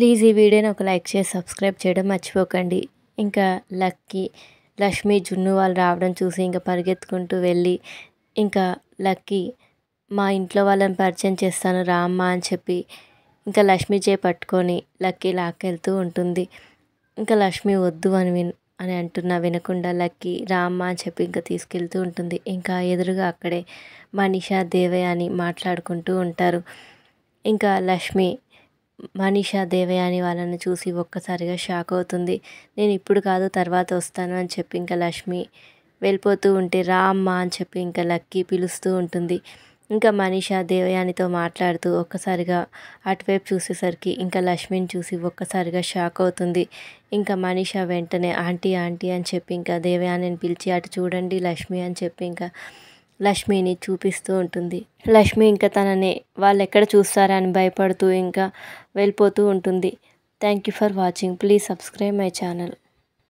Please ఈ వీడియోని ఒక లైక్ చేసి సబ్స్క్రైబ్ చేయడం మర్చిపోకండి. ఇంకా లక్ష్మి జున్ను వాళ్ళు రావడం చూసి ఇంకా పరిగెత్తుకుంటూ వెళ్ళి ఇంకా లక్కీ మా ఇంట్లో వాళ్ళని పరిచయం చేస్తాను రా అమ్మ అని చెప్పి ఇంకా లక్ష్మి చేయి పట్టుకొని లక్కీ లాక్కెళ్తూ ఉంటుంది. ఇంకా లక్ష్మి వద్దు అని అంటున్నా వినకుండా లక్కీ రా అమ్మ అని చెప్పి ఇంకా తీసుకెళ్తూ ఉంటుంది. ఇంకా ఎదురుగా అక్కడే మనీషా దేవయాని మాట్లాడుకుంటూ ఉంటారు. ఇంకా లక్ష్మి మనీషా దేవయాని వాళ్ళని చూసి ఒక్కసారిగా షాక్ అవుతుంది. నేను ఇప్పుడు కాదు తర్వాత వస్తాను అని చెప్పి ఇంకా లక్ష్మి వెళ్ళిపోతూ ఉంటే రా అమ్మ అని చెప్పి ఇంకా లక్కీ పిలుస్తూ ఉంటుంది. ఇంకా మనీషా దేవయానితో మాట్లాడుతూ ఒక్కసారిగా అటువైపు చూసేసరికి ఇంకా లక్ష్మిని చూసి ఒక్కసారిగా షాక్ అవుతుంది. ఇంకా మనీషా వెంటనే ఆంటీ ఆంటీ అని చెప్పి ఇంకా దేవయానిని పిలిచి అటు చూడండి లక్ష్మి అని చెప్పి ఇంకా లక్ష్మిని చూపిస్తూ ఉంటుంది. లక్ష్మి ఇంకా తనని వాళ్ళు ఎక్కడ చూస్తారా అని భయపడుతూ ఇంకా వెళ్ళిపోతూ ఉంటుంది. Thank you for watching. Please subscribe my channel.